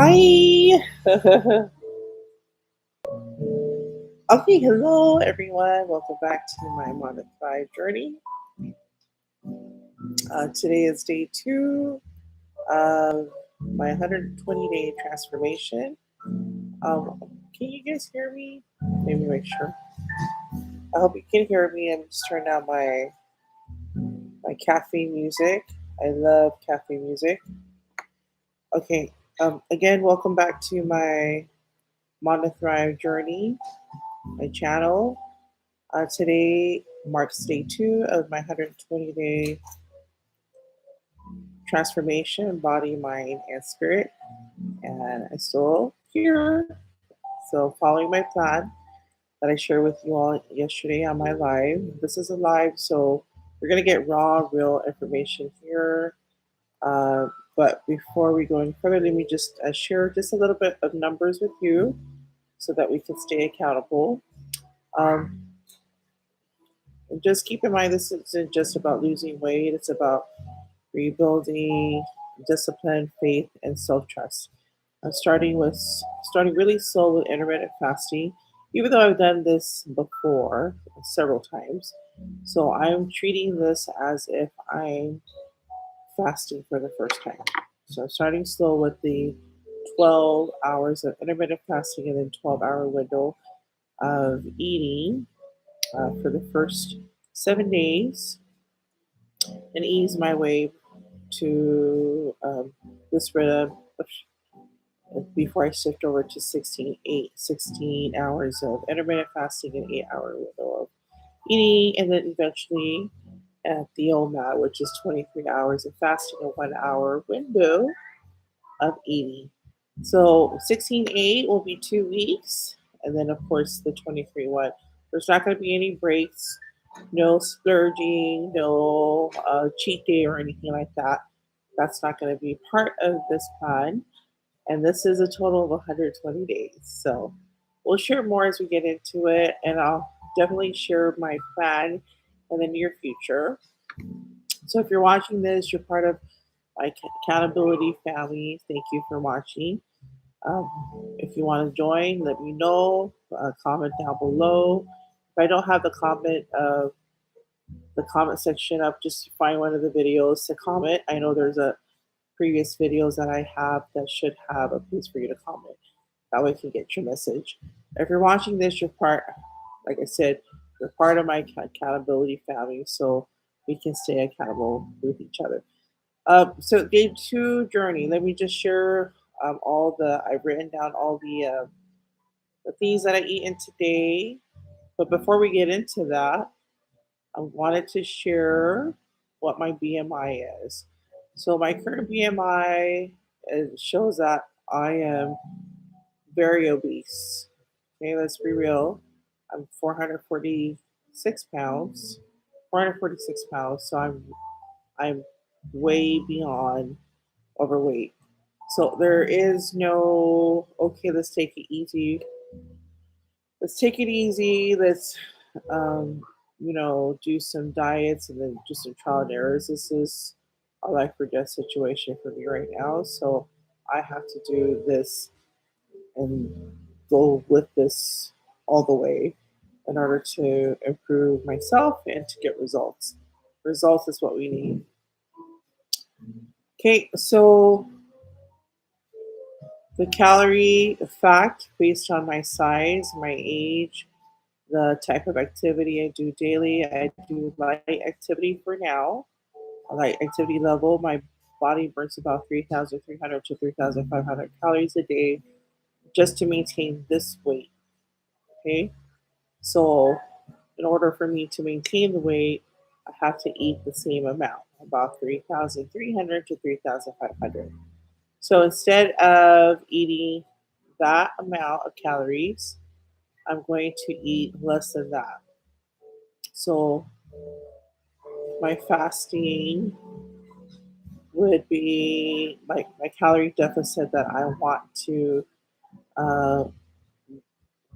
Hi. Okay, hello everyone. Welcome back to my MANA THRIIVE Journey. Today is day 2 of my 120-day transformation. Can you guys hear me? Let me make sure. I hope you can hear me. I'm just turning down my caffeine music. I love caffeine music. Okay. Again, welcome back to my MANA THRIIVE Journey, my channel. Today marks day 2 of my 120-day transformation, body, mind, and spirit. And I'm still here. So, following my plan that I shared with you all yesterday on my live. This is a live, so we're going to get raw, real information here. But before we go any further, let me just share just a little bit of numbers with you so that we can stay accountable. Um, and just keep in mind, this isn't just about losing weight, it's about rebuilding discipline, faith, and self-trust. I'm starting really slow with intermittent fasting, even though I've done this before several times. So I'm treating this as if I'm fasting for the first time. So I'm starting slow with the 12 hours of intermittent fasting and then 12-hour window of eating for the first 7 days and ease my way to this rhythm before I shift over to 16 hours of intermittent fasting and 8-hour window of eating, and then eventually at the OMAD, which is 23 hours of fasting and 1 hour window of eating. So 16-8 will be 2 weeks, and then of course the 23 one. There's not going to be any breaks, no splurging, no cheat day or anything like that. That's not going to be part of this plan. And this is a total of 120 days. So we'll share more as we get into it, and I'll definitely share my plan in the near future. So if you're watching this, you're part of my accountability family. Thank you for watching. If you want to join, let me know. Comment down below. If I don't have the comment section up, just find one of the videos to comment. I know there's a previous videos that I have that should have a place for you to comment. That way I can get your message. If you're watching this, you're part, like I said, you're part of my accountability family, so we can stay accountable with each other. So day 2 journey. Let me just share I've written down all the things that I eat in today. But before we get into that, I wanted to share what my BMI is. So my current BMI shows that I am very obese. Okay, let's be real. I'm 446 pounds. 446 pounds. So I'm way beyond overweight. So there is no okay. Let's take it easy. Let's take it easy. Let's um, do some diets and then do some trial and errors. This is a life or death situation for me right now. So I have to do this and go with this all the way in order to improve myself and to get results. Results is what we need. Okay, so the calorie fact based on my size, my age, the type of activity I do daily. I do light activity for now. Light activity level, my body burns about 3,300 to 3,500 calories a day just to maintain this weight. Okay, so in order for me to maintain the weight, I have to eat the same amount, about 3,300 to 3,500. So instead of eating that amount of calories, I'm going to eat less than that. So my fasting would be my calorie deficit that I want to uh,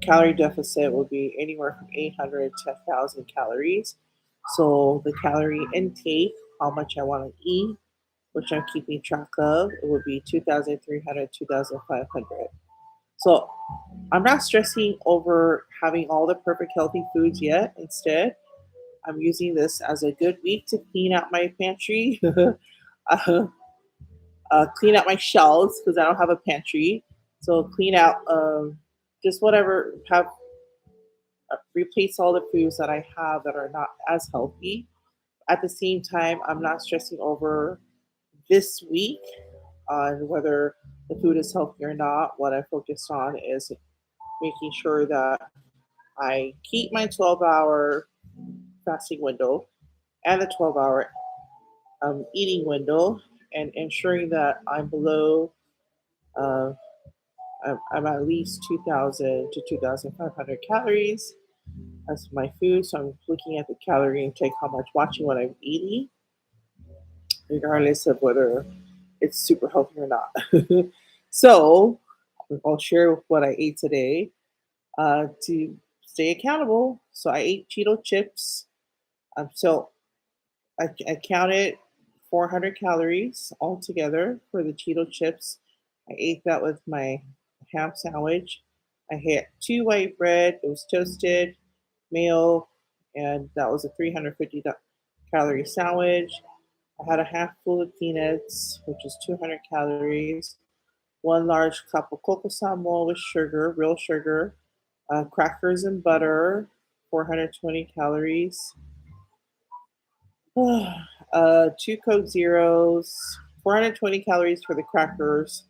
calorie deficit would be anywhere from 800 to 1,000 calories. So the calorie intake, how much I want to eat, which I'm keeping track of. It would be 2,300, 2,500. So I'm not stressing over having all the perfect healthy foods yet. Instead, I'm using this as a good week to clean out my pantry, uh, clean out my shelves because I don't have a pantry. So clean out just whatever, have replace all the foods that I have that are not as healthy. At the same time, I'm not stressing over this week on whether the food is healthy or not. What I focus on is making sure that I keep my 12-hour fasting window and the 12-hour eating window, and ensuring that I'm below, uh, I'm at least 2,000 to 2,500 calories as my food. So I'm looking at the calorie intake, how much, watching what I'm eating, regardless of whether it's super healthy or not. So I'll share what I ate today to stay accountable. So I ate Cheeto chips. So I counted 400 calories altogether for the Cheeto chips. I ate that with my ham sandwich. I had two white bread. It was toasted, mayo, and that was a 350 calorie sandwich. I had a half full of peanuts, which is 200 calories. One large cup of cocoa salmon with sugar, real sugar. Crackers and butter, 420 calories. Two Coke Zeros, 420 calories for the crackers,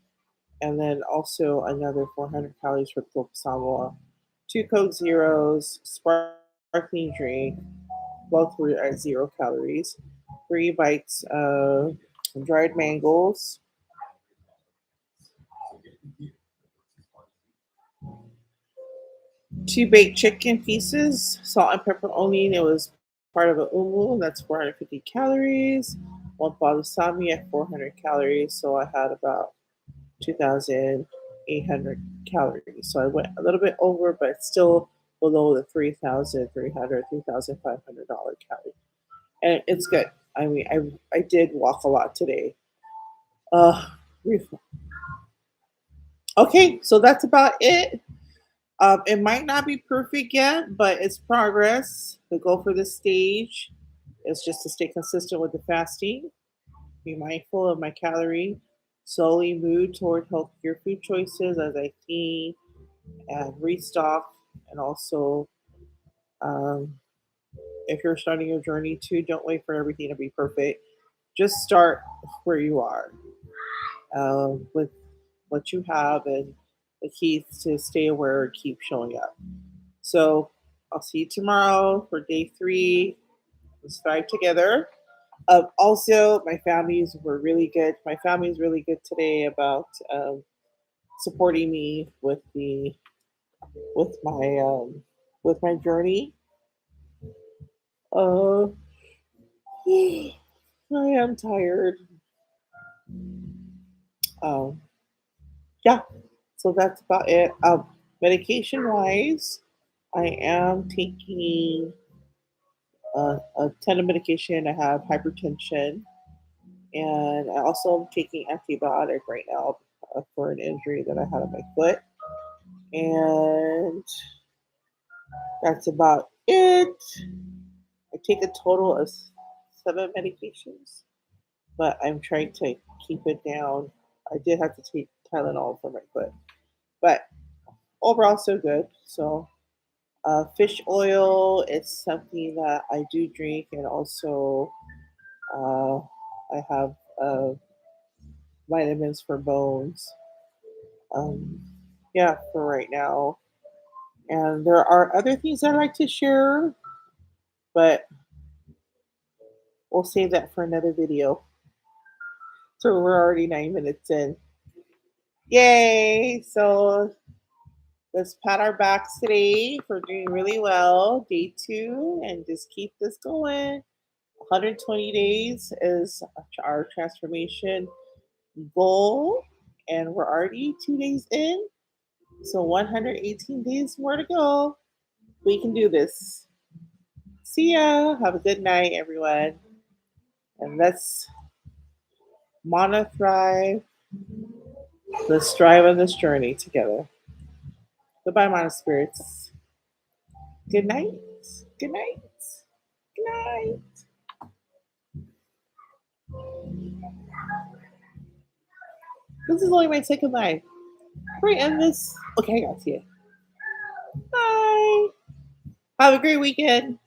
and then also another 400 calories for the Coke Salwa. Two Coke Zeros, sparkling drink, both were at 0 calories. 3 bites of dried mangoes, two baked chicken pieces, salt and pepper only. And it was part of an umu, that's 450 calories. One balsami at 400 calories. So I had about 2,800 calories. So I went a little bit over, but still below the 3,300, $3,500 calorie. And it's good. I mean, I did walk a lot today. Uh, okay, so that's about it. It might not be perfect yet, but it's progress. The goal for this stage is just to stay consistent with the fasting, be mindful of my calorie, slowly move toward healthier food choices as I clean and restock. And also, um, if you're starting your journey too, don't wait for everything to be perfect. Just start where you are with what you have, and the key is to stay aware and keep showing up. So I'll see you tomorrow for day 3. Let's thrive together. Also, my families were really good. My family is really good today about supporting me with my um, with my journey. Uh, I am tired. Um, yeah, so that's about it. Medication wise, I am taking a ton of medication. I have hypertension, and I also am taking antibiotic right now for an injury that I had on my foot. And that's about it. I take a total of 7 medications, but I'm trying to keep it down. I did have to take Tylenol for my foot, but overall, so good. So, fish oil, it's something that I do drink, and also uh, I have vitamins for bones. Um, yeah, for right now. And there are other things I'd like to share, but we'll save that for another video. So we're already 9 minutes in. Yay! So let's pat our backs today for doing really well. Day 2, and just keep this going. 120 days is our transformation goal, and we're already 2 days in. So 118 days more to go. We can do this. See ya. Have a good night, everyone. And let's MANA THRIVE. Let's strive on this journey together. Goodbye, MANA spirits. Good night. Good night. Good night. This is only my second live. Can we end this? Okay, I got you. Bye. Have a great weekend.